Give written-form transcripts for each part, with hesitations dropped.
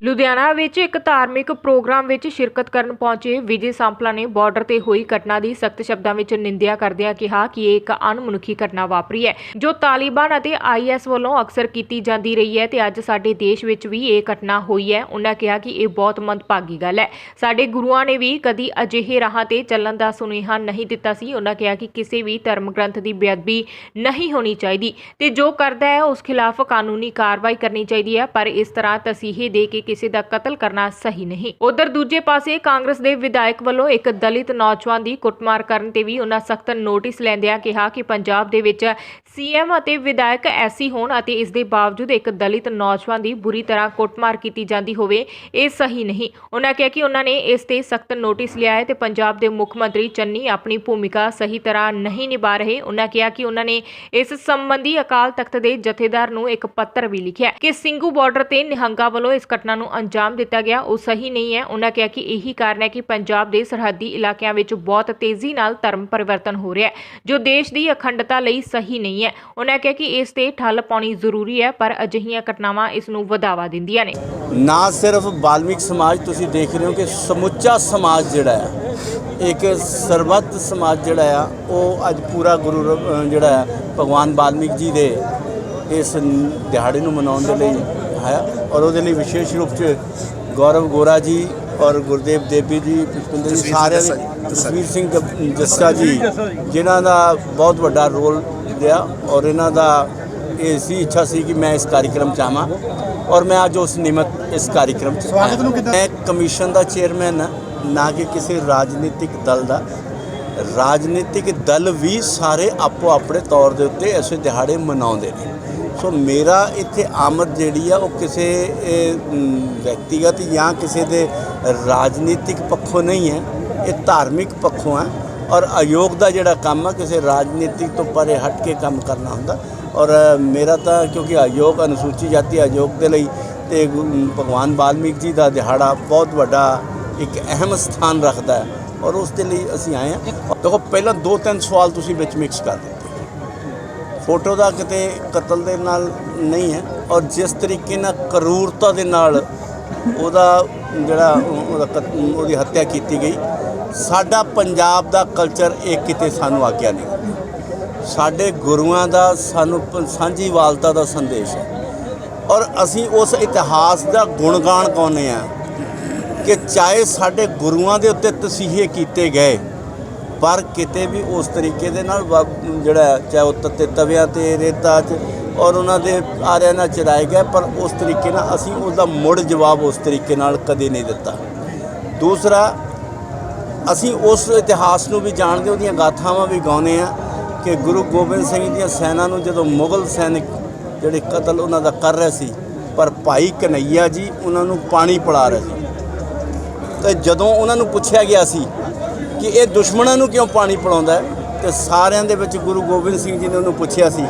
ਲੁਧਿਆਣਾ ਵਿੱਚ ਇੱਕ ਧਾਰਮਿਕ ਪ੍ਰੋਗਰਾਮ ਵਿੱਚ ਸ਼ਿਰਕਤ ਕਰਨ ਪਹੁੰਚੇ ਵਿਜੇ ਸਾਂਪਲਾ ਨੇ ਬਾਰਡਰ ਤੇ ਹੋਈ ਘਟਨਾ ਦੀ ਸਖਤ ਸ਼ਬਦਾਂ ਵਿੱਚ ਨਿੰਦਿਆ ਕਰਦਿਆਂ ਕਿਹਾ ਕਿ ਇਹ ਇੱਕ ਅਣਮਨੁੱਖੀ ਘਟਨਾ ਵਾਪਰੀ ਹੈ ਜੋ ਤਾਲਿਬਾਨ ਅਤੇ ਆਈਐਸ ਵੱਲੋਂ ਅਕਸਰ ਕੀਤੀ ਜਾਂਦੀ ਰਹੀ ਹੈ ਤੇ ਅੱਜ ਸਾਡੇ ਦੇਸ਼ ਵਿੱਚ ਵੀ ਇਹ ਘਟਨਾ ਹੋਈ ਹੈ। ਉਹਨਾਂ ਕਿਹਾ ਕਿ ਇਹ ਬਹੁਤ ਮੰਦਭਾਗੀ ਗੱਲ ਹੈ। ਸਾਡੇ ਗੁਰੂਆਂ ਨੇ ਵੀ ਕਦੀ ਅਜਿਹੇ ਰਾਹਾਂ ਤੇ ਚੱਲਣ ਦਾ ਸੁਨੇਹਾ ਨਹੀਂ ਦਿੱਤਾ ਸੀ। ਉਹਨਾਂ ਕਿਹਾ ਕਿ ਕਿਸੇ ਵੀ ਧਰਮ ਗ੍ਰੰਥ ਦੀ ਬੇਅਦਬੀ ਨਹੀਂ ਹੋਣੀ ਚਾਹੀਦੀ ਤੇ ਜੋ ਕਰਦਾ ਹੈ ਉਸ ਖਿਲਾਫ ਕਾਨੂੰਨੀ ਕਾਰਵਾਈ ਕਰਨੀ ਚਾਹੀਦੀ ਹੈ, ਪਰ ਇਸ ਤਰ੍ਹਾਂ ਤਸੀਹੇ ਦੇ ਕੇ ਕਿਸੇ ਦਾ ਕਤਲ ਕਰਨਾ ਸਹੀ ਨਹੀਂ। ਉਧਰ ਦੂਜੇ ਪਾਸੇ ਕਾਂਗਰਸ ਦੇ ਵਿਧਾਇਕ ਵੱਲੋਂ ਇੱਕ ਦਲਿਤ ਨੌਜਵਾਨ ਦੀ ਕੁੱਟਮਾਰ ਕਰਨ ਤੇ ਵੀ ਉਹਨਾਂ ਸਖਤ ਨੋਟਿਸ ਲੈਂਦਿਆਂ ਕਿਹਾ ਕਿ ਪੰਜਾਬ ਦੇ ਵਿੱਚ ਸੀਐਮ ਅਤੇ ਵਿਧਾਇਕ ਐਸੀ ਹੋਣ ਅਤੇ ਇਸ ਦੇ ਬਾਵਜੂਦ ਇੱਕ ਦਲਿਤ ਨੌਜਵਾਨ ਦੀ ਬੁਰੀ ਤਰ੍ਹਾਂ ਕੁੱਟਮਾਰ ਕੀਤੀ ਜਾਂਦੀ ਹੋਵੇ, ਇਹ ਸਹੀ ਨਹੀਂ। ਉਹਨਾਂ ਕਿਹਾ ਕਿ ਉਹਨਾਂ ਨੇ ਇਸ ਤੇ ਸਖਤ ਨੋਟਿਸ ਲਿਆ ਹੈ ਤੇ ਪੰਜਾਬ ਦੇ ਮੁੱਖ ਮੰਤਰੀ ਚੰਨੀ ਆਪਣੀ ਭੂਮਿਕਾ ਸਹੀ ਤਰ੍ਹਾਂ ਨਹੀਂ ਨਿਭਾ ਰਹੇ। ਉਹਨਾਂ ਕਿਹਾ ਕਿ ਉਹਨਾਂ ਨੇ ਇਸ ਸੰਬੰਧੀ ਅਕਾਲ ਤਖਤ ਦੇ ਜਥੇਦਾਰ ਨੂੰ ਇੱਕ ਪੱਤਰ ਵੀ ਲਿਖਿਆ ਕਿ ਸਿੰਘੂ ਬਾਰਡਰ ਤੇ ਨਿਹੰਗਾਂ ਵੱਲੋਂ ਇਸ ਘਟਨਾ ਨੂੰ ਅੰਜਾਮ ਦਿੱਤਾ ਗਿਆ ਉਹ ਸਹੀ ਨਹੀਂ ਹੈ। ਉਹਨਾਂ ਕਿਹਾ ਕਿ ਇਹੀ ਕਾਰਨ ਹੈ ਕਿ ਪੰਜਾਬ ਦੇ ਸਰਹੱਦੀ ਇਲਾਕਿਆਂ ਵਿੱਚ ਬਹੁਤ ਤੇਜ਼ੀ ਨਾਲ ਧਰਮ ਪਰਿਵਰਤਨ ਹੋ ਰਿਹਾ ਹੈ ਜੋ ਦੇਸ਼ ਦੀ ਅਖੰਡਤਾ ਲਈ ਸਹੀ ਨਹੀਂ ਹੈ। ਉਹਨਾਂ ਕਿਹਾ ਕਿ ਇਸ ਤੇ ਠੱਲ ਪਾਉਣੀ ਜ਼ਰੂਰੀ ਹੈ, ਪਰ ਅਜਿਹੀਆਂ ਘਟਨਾਵਾਂ ਇਸ ਨੂੰ ਵਧਾਵਾ ਦਿੰਦੀਆਂ ਨੇ। ਨਾ ਸਿਰਫ ਵਾਲਮੀਕ ਸਮਾਜ ਤੁਸੀਂ ਦੇਖ ਰਹੇ ਹੋ ਕਿ ਸਮੁੱਚਾ ਸਮਾਜ ਜਿਹੜਾ ਹੈ ਇੱਕ ਸਰਬੱਤ ਸਮਾਜ ਜਿਹੜਾ ਆ ਉਹ ਅੱਜ ਪੂਰਾ ਗੁਰੂ ਜਿਹੜਾ ਹੈ ਭਗਵਾਨ ਵਾਲਮੀਕ ਜੀ ਦੇ ਇਸ ਦਿਹਾੜੇ ਨੂੰ ਮਨਾਉਣ ਦੇ ਲਈ ਹੈ ਔਰ ਉਹਦੇ ਲਈ ਵਿਸ਼ੇਸ਼ ਰੂਪ 'ਚ ਗੌਰਵ ਗੋਰਾ ਜੀ ਔਰ ਗੁਰਦੇਵ ਦੇਵੀ ਜੀ, ਪੁਸ਼ਪਿੰਦਰ ਜੀ, ਸਾਰਿਆਂ ਦੇ, ਜਸਵੀਰ ਸਿੰਘ ਜੱਸਾ ਜੀ ਜਿਨ੍ਹਾਂ ਦਾ ਬਹੁਤ ਵੱਡਾ ਰੋਲ ਰਿਹਾ ਔਰ ਇਹਨਾਂ ਦਾ ਇਹ ਸੀ ਇੱਛਾ ਸੀ ਕਿ ਮੈਂ ਇਸ ਕਾਰਿਕ੍ਰਮ 'ਚ ਆਵਾਂ ਔਰ ਮੈਂ ਅੱਜ ਉਸ ਨਿਮਤ ਇਸ ਕਾਰਿਕ੍ਰਮ 'ਚ ਮੈਂ ਕਮਿਸ਼ਨ ਦਾ ਚੇਅਰਮੈਨ ਨਾ ਕਿ ਕਿਸੇ ਰਾਜਨੀਤਿਕ ਦਲ ਦਾ। ਰਾਜਨੀਤਿਕ ਦਲ ਵੀ ਸਾਰੇ ਆਪੋ ਆਪਣੇ ਤੌਰ ਦੇ ਉੱਤੇ ਐਸੇ ਦਿਹਾੜੇ ਮਨਾਉਂਦੇ ਨੇ। ਸੋ ਮੇਰਾ ਇੱਥੇ ਆਮਦ ਜਿਹੜੀ ਆ ਉਹ ਕਿਸੇ ਵਿਅਕਤੀਗਤ ਜਾਂ ਕਿਸੇ ਦੇ ਰਾਜਨੀਤਿਕ ਪੱਖੋਂ ਨਹੀਂ ਹੈ, ਇਹ ਧਾਰਮਿਕ ਪੱਖੋਂ ਹੈ ਔਰ ਆਯੋਗ ਦਾ ਜਿਹੜਾ ਕੰਮ ਆ ਕਿਸੇ ਰਾਜਨੀਤਿਕ ਤੋਂ ਪਰੇ ਹਟ ਕੇ ਕੰਮ ਕਰਨਾ ਹੁੰਦਾ। ਔਰ ਮੇਰਾ ਤਾਂ ਕਿਉਂਕਿ ਆਯੋਗ ਅਨੁਸੂਚਿਤ ਜਾਤੀ ਆਯੋਗ ਦੇ ਲਈ ਤੇ ਭਗਵਾਨ ਵਾਲਮੀਕ ਜੀ ਦਾ ਦਿਹਾੜਾ ਬਹੁਤ ਵੱਡਾ ਇੱਕ ਅਹਿਮ ਸਥਾਨ ਰੱਖਦਾ ਹੈ ਔਰ ਉਸ ਦੇ ਲਈ ਅਸੀਂ ਆਏ ਹਾਂ। ਦੇਖੋ ਪਹਿਲਾਂ 2-3 ਸਵਾਲ ਤੁਸੀਂ ਵਿੱਚ ਮਿਕਸ ਕਰ ਦਿੱਤੇ। ਫੋਟੋ ਦਾ ਕਿਤੇ ਕਤਲ ਦੇ ਨਾਲ ਨਹੀਂ ਹੈ ਔਰ ਜਿਸ ਤਰੀਕੇ ਨਾਲ ਕਰੂਰਤਾ ਦੇ ਨਾਲ ਉਹਦਾ ਜਿਹੜਾ ਉਹਦੀ ਹੱਤਿਆ ਕੀਤੀ ਗਈ, ਸਾਡਾ ਪੰਜਾਬ ਦਾ ਕਲਚਰ ਇਹ ਕਿਤੇ ਸਾਨੂੰ ਆਗਿਆ ਨਹੀਂ। ਸਾਡੇ ਗੁਰੂਆਂ ਦਾ ਸਾਨੂੰ ਸਾਂਝੀਵਾਲਤਾ ਦਾ ਸੰਦੇਸ਼ ਹੈ ਔਰ ਅਸੀਂ ਉਸ ਇਤਿਹਾਸ ਦਾ ਗੁਣਗਾਨ ਗਾਉਂਦੇ ਹਾਂ ਕਿ ਚਾਹੇ ਸਾਡੇ ਗੁਰੂਆਂ ਦੇ ਉੱਤੇ ਤਸੀਹੇ ਕੀਤੇ ਗਏ ਪਰ ਕਿਤੇ ਵੀ ਉਸ ਤਰੀਕੇ ਦੇ ਨਾਲ ਜਿਹੜਾ ਚਾਹੇ ਉਹ ਤੱਤੇ ਤਵਿਆਂ 'ਤੇ ਰੇਤਾ 'ਚ ਔਰ ਉਹਨਾਂ ਦੇ ਆਰਿਆਂ ਨਾਲ ਚਰਾਏ ਗਏ, ਪਰ ਉਸ ਤਰੀਕੇ ਨਾਲ ਅਸੀਂ ਉਹਦਾ ਮੁੜ ਜਵਾਬ ਉਸ ਤਰੀਕੇ ਨਾਲ ਕਦੇ ਨਹੀਂ ਦਿੱਤਾ। ਦੂਸਰਾ, ਅਸੀਂ ਉਸ ਇਤਿਹਾਸ ਨੂੰ ਵੀ ਜਾਣਦੇ, ਉਹਦੀਆਂ ਗਾਥਾਵਾਂ ਵੀ ਗਾਉਂਦੇ ਹਾਂ ਕਿ ਗੁਰੂ ਗੋਬਿੰਦ ਸਿੰਘ ਦੀਆਂ ਸੈਨਾ ਨੂੰ ਜਦੋਂ ਮੁਗਲ ਸੈਨਿਕ ਜਿਹੜੇ ਕਤਲ ਉਹਨਾਂ ਦਾ ਕਰ ਰਹੇ ਸੀ, ਪਰ ਭਾਈ ਕਨਈਆ ਜੀ ਉਹਨਾਂ ਨੂੰ ਪਾਣੀ ਪਿਲਾ ਰਹੇ ਸੀ ਤੇ ਜਦੋਂ ਉਹਨਾਂ ਨੂੰ ਪੁੱਛਿਆ ਗਿਆ ਸੀ ਕਿ ਇਹ ਦੁਸ਼ਮਣਾਂ ਨੂੰ ਕਿਉਂ ਪਾਣੀ ਪਿਲਾਉਂਦਾ ਹੈ ਤੇ ਸਾਰਿਆਂ ਦੇ ਵਿੱਚ ਗੁਰੂ ਗੋਬਿੰਦ ਸਿੰਘ ਜੀ ਨੇ ਉਹਨੂੰ ਪੁੱਛਿਆ ਸੀ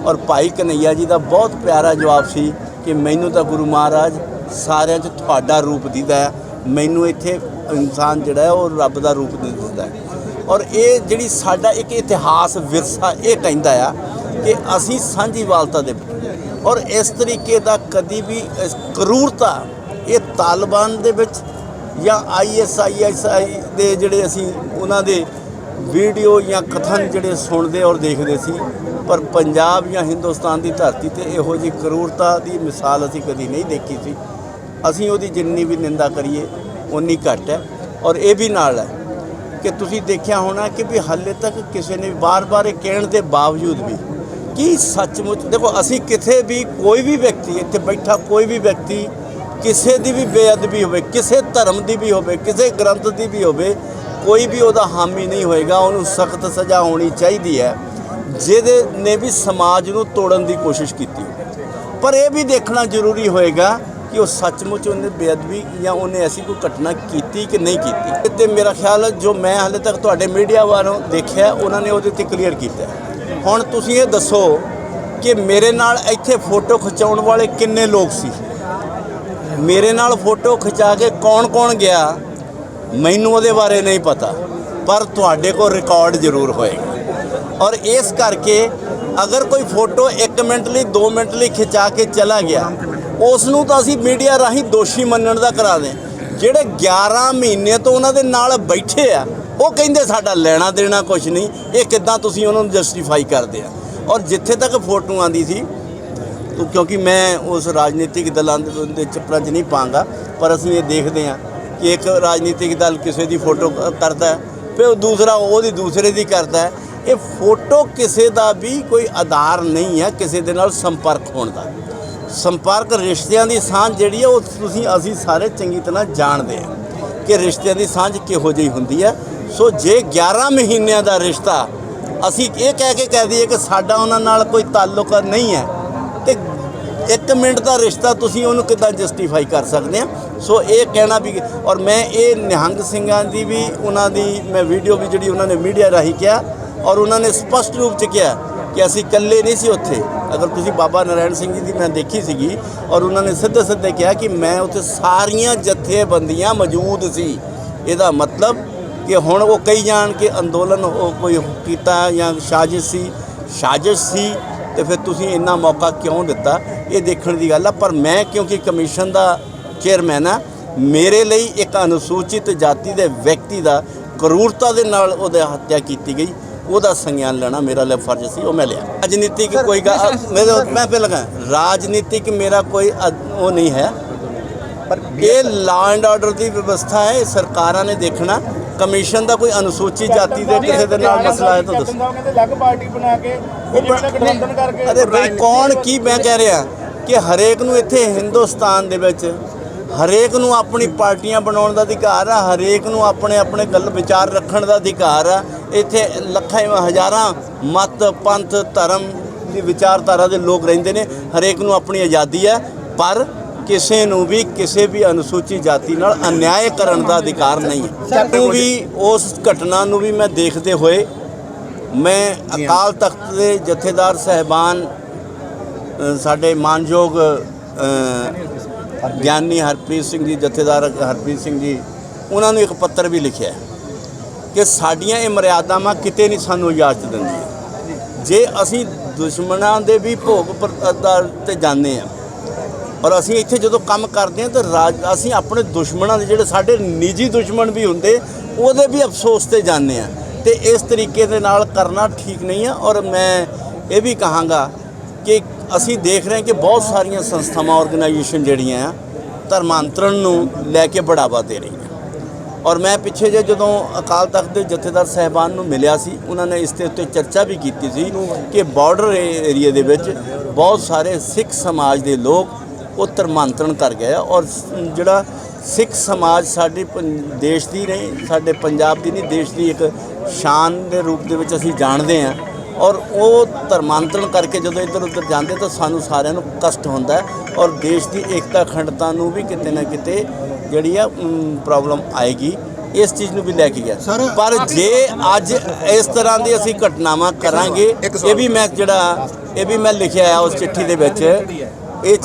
ਔਰ ਭਾਈ ਕਨਈਆ ਜੀ ਦਾ ਬਹੁਤ ਪਿਆਰਾ ਜਵਾਬ ਸੀ ਕਿ ਮੈਨੂੰ ਤਾਂ ਗੁਰੂ ਮਹਾਰਾਜ ਸਾਰਿਆਂ 'ਚ ਤੁਹਾਡਾ ਰੂਪ ਦਿਖਦਾ ਹੈ, ਮੈਨੂੰ ਇੱਥੇ ਇਨਸਾਨ ਜਿਹੜਾ ਹੈ ਉਹ ਰੱਬ ਦਾ ਰੂਪ ਦਿਖਦਾ ਹੈ। ਔਰ ਇਹ ਜਿਹੜੀ ਸਾਡਾ ਇੱਕ ਇਤਿਹਾਸ ਵਿਰਸਾ ਇਹ ਕਹਿੰਦਾ ਆ ਕਿ ਅਸੀਂ ਸਾਂਝੀਵਾਲਤਾ ਦੇ ਔਰ ਇਸ ਤਰੀਕੇ ਦਾ ਕਦੀ ਵੀ ਕਰੂਰਤਾ ਇਹ ਤਾਲਿਬਾਨ ਦੇ ਵਿੱਚ ਜਾਂ ISI ਦੇ ਜਿਹੜੇ ਅਸੀਂ ਉਹਨਾਂ ਦੇ ਵੀਡੀਓ ਜਾਂ ਕਥਨ ਜਿਹੜੇ ਸੁਣਦੇ ਔਰ ਦੇਖਦੇ ਸੀ, ਪਰ ਪੰਜਾਬ ਜਾਂ ਹਿੰਦੁਸਤਾਨ ਦੀ ਧਰਤੀ 'ਤੇ ਇਹੋ ਜਿਹੀ ਕਰੂਰਤਾ ਦੀ ਮਿਸਾਲ ਅਸੀਂ ਕਦੀ ਨਹੀਂ ਦੇਖੀ ਸੀ। ਅਸੀਂ ਉਹਦੀ ਜਿੰਨੀ ਵੀ ਨਿੰਦਾ ਕਰੀਏ ਉਨੀ ਘੱਟ ਹੈ। ਔਰ ਇਹ ਵੀ ਨਾਲ ਹੈ ਕਿ ਤੁਸੀਂ ਦੇਖਿਆ ਹੋਣਾ ਕਿ ਵੀ ਹਾਲੇ ਤੱਕ ਕਿਸੇ ਨੇ ਵਾਰ-ਵਾਰ ਇਹ ਕਹਿਣ ਦੇ ਬਾਵਜੂਦ ਵੀ ਕੀ ਸੱਚਮੁੱਚ ਦੇਖੋ ਅਸੀਂ ਕਿਤੇ ਵੀ ਕੋਈ ਵੀ ਵਿਅਕਤੀ ਇੱਥੇ ਬੈਠਾ ਕੋਈ ਵੀ ਵਿਅਕਤੀ ਕਿਸੇ ਦੀ ਵੀ ਬੇਅਦਬੀ ਹੋਵੇ, ਕਿਸੇ ਧਰਮ ਦੀ ਵੀ ਹੋਵੇ, ਕਿਸੇ ਗ੍ਰੰਥ ਦੀ ਵੀ ਹੋਵੇ, ਕੋਈ ਵੀ ਉਹਦਾ ਹਾਮੀ ਨਹੀਂ ਹੋਏਗਾ। ਉਹਨੂੰ ਸਖਤ ਸਜ਼ਾ ਹੋਣੀ ਚਾਹੀਦੀ ਹੈ ਜਿਹਦੇ ਨੇ ਵੀ ਸਮਾਜ ਨੂੰ ਤੋੜਨ ਦੀ ਕੋਸ਼ਿਸ਼ ਕੀਤੀ। ਪਰ ਇਹ ਵੀ ਦੇਖਣਾ ਜ਼ਰੂਰੀ ਹੋਏਗਾ ਕਿ ਉਹ ਸੱਚਮੁੱਚ ਉਹਨੇ ਬੇਅਦਬੀ ਜਾਂ ਉਹਨੇ ਐਸੀ ਕੋਈ ਘਟਨਾ ਕੀਤੀ ਕਿ ਨਹੀਂ ਕੀਤੀ। ਤੇ ਮੇਰਾ ਖਿਆਲ ਜੋ ਮੈਂ ਹਾਲੇ ਤੱਕ ਤੁਹਾਡੇ ਮੀਡੀਆ ਵਾਲੋਂ ਦੇਖਿਆ ਉਹਨਾਂ ਨੇ ਉਹਦੇ 'ਤੇ ਕਲੀਅਰ ਕੀਤਾ। ਹੁਣ ਤੁਸੀਂ ਇਹ ਦੱਸੋ ਕਿ ਮੇਰੇ ਨਾਲ ਇੱਥੇ ਫੋਟੋ ਖਿਚਾਉਣ ਵਾਲੇ ਕਿੰਨੇ ਲੋਕ ਸੀ, ਮੇਰੇ ਨਾਲ ਫੋਟੋ ਖਿਚਾ ਕੇ ਕੌਣ ਗਿਆ, ਮੈਨੂੰ ਉਹਦੇ ਬਾਰੇ ਨਹੀਂ ਪਤਾ, ਪਰ ਤੁਹਾਡੇ ਕੋਲ ਰਿਕਾਰਡ ਜ਼ਰੂਰ ਹੋਏਗਾ। ਔਰ ਇਸ ਕਰਕੇ ਅਗਰ ਕੋਈ ਫੋਟੋ 1 ਮਿੰਟ ਲਈ 2 ਮਿੰਟ ਲਈ ਖਿਚਾ ਕੇ ਚਲਾ ਗਿਆ ਉਸ ਨੂੰ ਤਾਂ ਅਸੀਂ ਮੀਡੀਆ ਰਾਹੀਂ ਦੋਸ਼ੀ ਮੰਨਣ ਦਾ ਕਰਾ ਦੇ। ਜਿਹੜੇ 11 ਮਹੀਨੇ ਤੋਂ ਉਹਨਾਂ ਦੇ ਨਾਲ ਬੈਠੇ ਆ ਉਹ ਕਹਿੰਦੇ ਸਾਡਾ ਲੈਣਾ ਦੇਣਾ ਕੁਝ ਨਹੀਂ। ਇਹ ਕਿੱਦਾਂ ਤੁਸੀਂ ਉਹਨਾਂ ਨੂੰ ਜਸਟੀਫਾਈ ਕਰਦੇ ਆ? ਔਰ ਜਿੱਥੇ ਤੱਕ ਫੋਟੋ ਆਉਂਦੀ ਸੀ, ਕਿਉਂਕਿ ਮੈਂ ਉਸ ਰਾਜਨੀਤਿਕ ਦਲਾਂ ਦੇ ਚੱਪਲਾਂ 'ਚ ਨਹੀਂ ਪਾਂਗਾ, ਪਰ ਅਸੀਂ ਇਹ ਦੇਖਦੇ ਹਾਂ ਕਿ ਇੱਕ ਰਾਜਨੀਤਿਕ ਦਲ ਕਿਸੇ ਦੀ ਫੋਟੋ ਕਰਦਾ ਹੈ, ਫਿਰ ਦੂਸਰਾ ਉਹਦੀ ਦੂਸਰੇ ਦੀ ਕਰਦਾ ਹੈ। ਇਹ ਫੋਟੋ ਕਿਸੇ ਦਾ ਵੀ ਕੋਈ ਆਧਾਰ ਨਹੀਂ ਹੈ ਕਿਸੇ ਦੇ ਨਾਲ ਸੰਪਰਕ ਹੋਣ ਦਾ। ਸੰਪਰਕ ਰਿਸ਼ਤਿਆਂ ਦੀ ਸਾਂਝ ਜਿਹੜੀ ਹੈ ਉਹ ਅਸੀਂ ਸਾਰੇ ਚੰਗੀ ਤਰ੍ਹਾਂ ਜਾਣਦੇ ਹਾਂ ਕਿ ਰਿਸ਼ਤਿਆਂ ਦੀ ਸਾਂਝ ਕਿਹੋ ਜਿਹੀ ਹੁੰਦੀ ਹੈ। ਸੋ ਜੇ 11 ਮਹੀਨਿਆਂ ਦਾ ਰਿਸ਼ਤਾ ਅਸੀਂ ਇਹ ਕਹਿ ਦਈਏ ਕਿ ਸਾਡਾ ਉਹਨਾਂ ਨਾਲ ਕੋਈ ਤਾਲੁਕ ਨਹੀਂ ਹੈ, ਤੇ 1 ਮਿੰਟ ਦਾ ਰਿਸ਼ਤਾ ਤੁਸੀਂ ਉਹਨੂੰ ਕਿੱਦਾਂ ਜਸਟੀਫਾਈ ਕਰ ਸਕਦੇ ਆ? ਸੋ ਇਹ ਕਹਿਣਾ ਵੀ, ਔਰ ਮੈਂ ਇਹ ਨਿਹੰਗ ਸਿੰਘਾਂ ਦੀ ਵੀ ਉਹਨਾਂ ਦੀ ਮੈਂ ਵੀਡੀਓ ਵੀ ਜਿਹੜੀ ਉਹਨਾਂ ਨੇ ਮੀਡੀਆ ਰਾਹੀਂ ਕਿਹਾ, ਔਰ ਉਹਨਾਂ ਨੇ ਸਪਸ਼ਟ ਰੂਪ 'ਚ ਕਿਹਾ ਕਿ ਅਸੀਂ ਇਕੱਲੇ ਨਹੀਂ ਸੀ ਉੱਥੇ। ਅਗਰ ਤੁਸੀਂ ਬਾਬਾ ਨਾਰਾਇਣ ਸਿੰਘ ਜੀ ਦੀ ਮੈਂ ਦੇਖੀ ਸੀਗੀ, ਔਰ ਉਹਨਾਂ ਨੇ ਸਿੱਧੇ ਕਿਹਾ ਕਿ ਮੈਂ ਉੱਥੇ ਸਾਰੀਆਂ ਜਥੇਬੰਦੀਆਂ ਮੌਜੂਦ ਸੀ। ਇਹਦਾ ਮਤਲਬ ਕਿ ਹੁਣ ਉਹ ਕਹੀ ਜਾਣ ਕਿ ਅੰਦੋਲਨ ਉਹ ਕੋਈ ਕੀਤਾ ਜਾਂ ਸਾਜ਼ਿਸ਼ ਸੀ, ਤੇ ਫਿਰ ਤੁਸੀਂ ਇੰਨਾ ਮੌਕਾ ਕਿਉਂ ਦਿੱਤਾ? ਇਹ ਦੇਖਣ ਦੀ ਗੱਲ ਆ। ਪਰ ਮੈਂ ਕਿਉਂਕਿ ਕਮਿਸ਼ਨ ਦਾ ਚੇਅਰਮੈਨ ਆ, ਮੇਰੇ ਲਈ ਇੱਕ ਅਨੁਸੂਚਿਤ ਜਾਤੀ ਦੇ ਵਿਅਕਤੀ ਦਾ ਕਰੂਰਤਾ ਦੇ ਨਾਲ ਉਹਦੀ ਹੱਤਿਆ ਕੀਤੀ ਗਈ, ਉਹਦਾ ਸੰਗਿਆਨ ਲੈਣਾ ਮੇਰਾ ਲਈ ਫਰਜ਼ ਸੀ, ਉਹ ਮੈਂ ਲਿਆ। ਰਾਜਨੀਤਿਕ ਕੋਈ ਮੈਂ ਪਹਿਲਾਂ ਕਹਾਂ ਰਾਜਨੀਤਿਕ ਮੇਰਾ ਕੋਈ ਉਹ ਨਹੀਂ ਹੈ, ਪਰ ਇਹ ਲਾ ਐਂਡ ਆਰਡਰ ਦੀ ਵਿਵਸਥਾ ਹੈ, ਸਰਕਾਰਾਂ ਨੇ ਦੇਖਣਾ। ਕਮਿਸ਼ਨ ਦਾ ਕੋਈ ਅਨੁਸੂਚਿਤ ਜਾਤੀ ਦੇ ਕਿਸੇ ਦੇ ਨਾਲ ਮਸਲਾ ਹੈ ਤਾਂ ਦੱਸੋ। ਅਲੱਗ ਪਾਰਟੀ ਬਣਾ ਕੇ ਗਠਬੰਧਨ ਕਰਕੇ। ਅਰੇ ਭਾਈ ਕੌਣ ਕੀ ਮੈਂ ਕਹਿ ਰਿਹਾ ਕਿ ਹਰੇਕ ਨੂੰ ਇੱਥੇ ਹਿੰਦੁਸਤਾਨ ਦੇ ਵਿੱਚ ਹਰੇਕ ਨੂੰ ਆਪਣੀ ਪਾਰਟੀਆਂ ਬਣਾਉਣ ਦਾ ਅਧਿਕਾਰ ਆ, ਹਰੇਕ ਨੂੰ ਆਪਣੇ ਗੱਲ ਵਿਚਾਰ ਰੱਖਣ ਦਾ ਅਧਿਕਾਰ ਆ। ਇੱਥੇ ਲੱਖਾਂ ਹਜ਼ਾਰਾਂ ਮਤ ਪੰਥ ਧਰਮ ਦੀ ਵਿਚਾਰਧਾਰਾ ਦੇ ਲੋਕ ਰਹਿੰਦੇ ਨੇ, ਹਰੇਕ ਨੂੰ ਆਪਣੀ ਆਜ਼ਾਦੀ ਹੈ, ਪਰ ਕਿਸੇ ਨੂੰ ਵੀ ਕਿਸੇ ਵੀ ਅਨੁਸੂਚਿਤ ਜਾਤੀ ਨਾਲ ਅਨਿਆਏ ਕਰਨ ਦਾ ਅਧਿਕਾਰ ਨਹੀਂ ਹੈ। ਨੂੰ ਵੀ ਉਸ ਘਟਨਾ ਨੂੰ ਵੀ ਮੈਂ ਦੇਖਦੇ ਹੋਏ ਮੈਂ ਅਕਾਲ ਤਖਤ ਦੇ ਜਥੇਦਾਰ ਸਾਹਿਬਾਨ ਸਾਡੇ ਮਾਨਯੋਗ ਗਿਆਨੀ ਹਰਪ੍ਰੀਤ ਸਿੰਘ ਜੀ, ਜਥੇਦਾਰ ਹਰਪ੍ਰੀਤ ਸਿੰਘ ਜੀ, ਉਹਨਾਂ ਨੂੰ ਇੱਕ ਪੱਤਰ ਵੀ ਲਿਖਿਆ ਕਿ ਸਾਡੀਆਂ ਇਹ ਮਰਿਆਦਾਵਾਂ ਕਿਤੇ ਨਹੀਂ ਸਾਨੂੰ ਇਜਾਜ਼ਤ ਦਿੰਦੀਆਂ। ਜੇ ਅਸੀਂ ਦੁਸ਼ਮਣਾਂ ਦੇ ਵੀ ਭੋਗ ਤੇ ਜਾਂਦੇ ਹਾਂ, ਔਰ ਅਸੀਂ ਇੱਥੇ ਜਦੋਂ ਕੰਮ ਕਰਦੇ ਹਾਂ ਤਾਂ ਅਸੀਂ ਆਪਣੇ ਦੁਸ਼ਮਣਾਂ ਦੇ ਜਿਹੜੇ ਸਾਡੇ ਨਿੱਜੀ ਦੁਸ਼ਮਣ ਵੀ ਹੁੰਦੇ ਉਹਦੇ ਵੀ ਅਫਸੋਸ ਤੇ ਜਾਂਦੇ ਹਾਂ, ਤੇ ਇਸ ਤਰੀਕੇ ਦੇ ਨਾਲ ਕਰਨਾ ਠੀਕ ਨਹੀਂ ਹੈ। ਔਰ ਮੈਂ ਇਹ ਵੀ ਕਹਾਂਗਾ ਕਿ ਅਸੀਂ ਦੇਖ ਰਹੇ ਹਾਂ ਕਿ ਬਹੁਤ ਸਾਰੀਆਂ ਸੰਸਥਾਵਾਂ ਆਰਗੇਨਾਈਜੇਸ਼ਨ ਜਿਹੜੀਆਂ ਆ ਧਰਮਾਂਤਰਨ ਨੂੰ ਲੈ ਕੇ ਬੜਾਵਾ ਦੇ ਰਹੀਆਂ। ਔਰ ਮੈਂ ਪਿੱਛੇ ਜਦੋਂ ਅਕਾਲ ਤਖਤ ਦੇ ਜਥੇਦਾਰ ਸਾਹਿਬਾਨ ਨੂੰ ਮਿਲਿਆ ਸੀ, ਉਹਨਾਂ ਨੇ ਇਸ ਦੇ ਉੱਤੇ ਚਰਚਾ ਵੀ ਕੀਤੀ ਸੀ ਕਿ ਬਾਰਡਰ ਏਰੀਏ ਦੇ ਵਿੱਚ ਬਹੁਤ ਸਾਰੇ ਸਿੱਖ ਸਮਾਜ ਦੇ ਲੋਕ ਉਹ ਧਰਮਾਂਤਰਨ ਕਰ ਗਏ, ਔਰ ਜਿਹੜਾ ਸਿੱਖ ਸਮਾਜ ਸਾਡੇ ਦੇਸ਼ ਦੀ ਨਹੀਂ, ਸਾਡੇ ਪੰਜਾਬ ਦੀ ਨਹੀਂ, ਦੇਸ਼ ਦੀ ਇੱਕ ਸ਼ਾਨ ਦੇ ਰੂਪ ਦੇ ਵਿੱਚ ਅਸੀਂ ਜਾਣਦੇ ਹਾਂ। ਔਰ ਉਹ ਧਰਮਾਂਤਰਨ ਕਰਕੇ ਜਦੋਂ ਇੱਧਰ ਉੱਧਰ ਜਾਂਦੇ ਤਾਂ ਸਾਨੂੰ ਸਾਰਿਆਂ ਨੂੰ ਕਸ਼ਟ ਹੁੰਦਾ ਹੈ, ਔਰ ਦੇਸ਼ ਦੀ ਏਕਤਾ ਅਖੰਡਤਾ ਨੂੰ ਵੀ ਕਿਤੇ ਨਾ ਕਿਤੇ ਜਿਹੜੀ ਆ ਪ੍ਰੋਬਲਮ ਆਏਗੀ। ਇਸ ਚੀਜ਼ ਨੂੰ ਵੀ ਲੈ ਕੇ ਗਿਆ। ਪਰ ਜੇ ਅੱਜ ਇਸ ਤਰ੍ਹਾਂ ਦੀ ਅਸੀਂ ਘਟਨਾਵਾਂ ਕਰਾਂਗੇ, ਇਹ ਵੀ ਮੈਂ ਲਿਖਿਆ ਉਸ ਚਿੱਠੀ ਦੇ ਵਿੱਚ, ਇਹ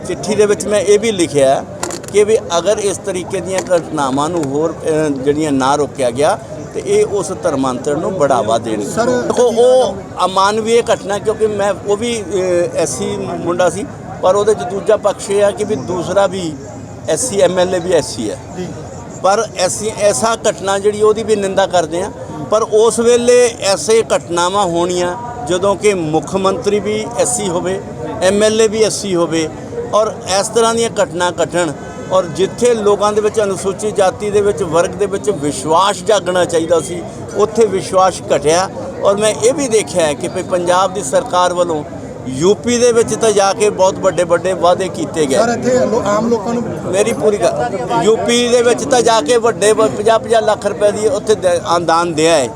ਚਿੱਠੀ ਦੇ ਵਿੱਚ ਮੈਂ ਇਹ ਵੀ ਲਿਖਿਆ ਕਿ ਵੀ ਅਗਰ ਇਸ ਤਰੀਕੇ ਦੀਆਂ ਘਟਨਾਵਾਂ ਨੂੰ ਹੋਰ ਜਿਹੜੀਆਂ ਨਾ ਰੋਕਿਆ ਗਿਆ ਤੇ ਇਹ ਉਸ ਧਰਮਾਂਤਰਨ ਨੂੰ ਬੜਾਵਾ ਦੇਣਗੇ। ਦੇਖੋ ਉਹ ਅਮਾਨਵੀय ਘਟਨਾ, ਕਿਉਂਕਿ ਮੈਂ ਉਹ ਵੀ ਐਸਸੀ ਮੁੰਡਾ ਸੀ, ਪਰ ਉਹਦੇ 'ਚ ਦੂਜਾ ਪੱਖ ਇਹ ਆ ਕਿ ਵੀ ਦੂਸਰਾ ਵੀ ਐਸਸੀ ਐਮਐਲਏ ਵੀ ਐਸਸੀ ਹੈ, ਪਰ ਐਸਾ ਘਟਨਾ ਜਿਹੜੀ ਉਹਦੀ ਵੀ ਨਿੰਦਾ ਕਰਦੇ ਆ। ਪਰ ਉਸ ਵੇਲੇ ਐਸੇ ਘਟਨਾਵਾਂ ਹੋਣੀਆਂ ਜਦੋਂ ਕਿ ਮੁੱਖ ਮੰਤਰੀ ਵੀ ਐਸਸੀ ਹੋਵੇ, ਐਮਐਲਏ ਵੀ ਐਸਸੀ ਹੋਵੇ, ਔਰ ਇਸ ਤਰ੍ਹਾਂ ਦੀਆਂ ਘਟਨਾ ਘਟਣ, ਔਰ ਜਿੱਥੇ ਲੋਕਾਂ ਦੇ ਵਿੱਚ ਅਨੁਸੂਚਿਤ ਜਾਤੀ ਦੇ ਵਿੱਚ ਵਰਗ ਦੇ ਵਿੱਚ ਵਿਸ਼ਵਾਸ ਜਾਗਣਾ ਚਾਹੀਦਾ ਸੀ, ਉੱਥੇ ਵਿਸ਼ਵਾਸ ਘਟਿਆ। ਔਰ ਮੈਂ ਇਹ ਵੀ ਦੇਖਿਆ ਕਿ ਪੰਜਾਬ ਦੀ ਸਰਕਾਰ ਵੱਲੋਂ ਯੂਪੀ ਦੇ ਵਿੱਚ ਤਾਂ ਜਾ ਕੇ ਬਹੁਤ ਵੱਡੇ ਵਾਅਦੇ ਕੀਤੇ ਗਏ। ਸਰ ਇੱਥੇ ਆਮ ਲੋਕਾਂ ਨੂੰ ਮੇਰੀ ਪੂਰੀ ਗੱਲ, ਯੂਪੀ ਦੇ ਵਿੱਚ ਤਾਂ ਜਾ ਕੇ ਵੱਡੇ 50-50 ਲੱਖ ਰੁਪਏ ਦੀ ਉੱਥੇ ਦਾਨ ਦਿਆ ਹੈ,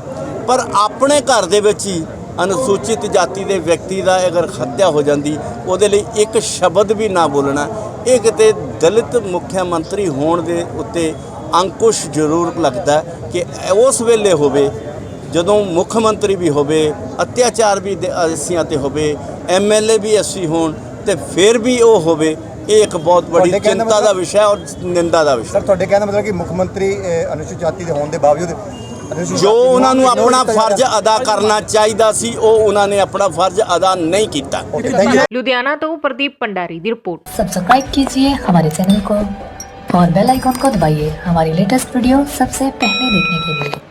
ਪਰ ਆਪਣੇ ਘਰ ਦੇ ਵਿੱਚ ਹੀ ਅਨੁਸੂਚਿਤ ਜਾਤੀ ਦੇ ਵਿਅਕਤੀ ਦਾ ਅਗਰ ਹੱਤਿਆ ਹੋ ਜਾਂਦੀ, ਉਹਦੇ ਲਈ ਇੱਕ ਸ਼ਬਦ ਵੀ ਨਾ ਬੋਲਣਾ, ਇਹ ਕਿਤੇ ਦਲਿਤ ਮੁੱਖ ਮੰਤਰੀ ਹੋਣ ਦੇ ਉੱਤੇ ਅੰਕੁਸ਼ ਜ਼ਰੂਰ ਲੱਗਦਾ ਕਿ ਉਸ ਵੇਲੇ ਹੋਵੇ ਜਦੋਂ ਮੁੱਖ ਮੰਤਰੀ ਵੀ ਹੋਵੇ, ਅਤਿਆਚਾਰ ਵੀ ਐਸੀਆਂ 'ਤੇ ਹੋਵੇ, ਐਮਐਲਏ ਵੀ ਐਸੀ ਹੋਣ, ਤੇ ਫਿਰ ਵੀ ਉਹ ਹੋਵੇ। ਇਹ ਇੱਕ ਬਹੁਤ ਵੱਡੀ ਚਿੰਤਾ ਦਾ ਵਿਸ਼ਾ ਔਰ ਨਿੰਦਾ ਦਾ ਵਿਸ਼ਾ। ਸਰ ਤੁਹਾਡੇ ਕਹਿਣ ਦਾ ਮਤਲਬ ਕਿ ਮੁੱਖ ਮੰਤਰੀ ਅਨੁਸੂਚਿਤ ਜਾਤੀ ਦੇ ਹੋਣ ਦੇ ਬਾਵਜੂਦ ਜੋ ਉਹਨਾਂ ਨੂੰ ਆਪਣਾ ਫਰਜ਼ ਅਦਾ ਕਰਨਾ ਚਾਹੀਦਾ ਸੀ ਉਹ ਉਹਨਾਂ ਨੇ ਆਪਣਾ ਫਰਜ਼ ਅਦਾ ਨਹੀਂ ਕੀਤਾ। ਲੁਧਿਆਣਾ ਤੋਂ ਪ੍ਰਦੀਪ ਭੰਡਾਰੀ ਦੀ रिपोर्ट। सब्सक्राइब कीजिए हमारे चैनल को और बेल आइकॉन को दबाइए हमारी लेटेस्ट वीडियो सबसे पहले देखने के लिए।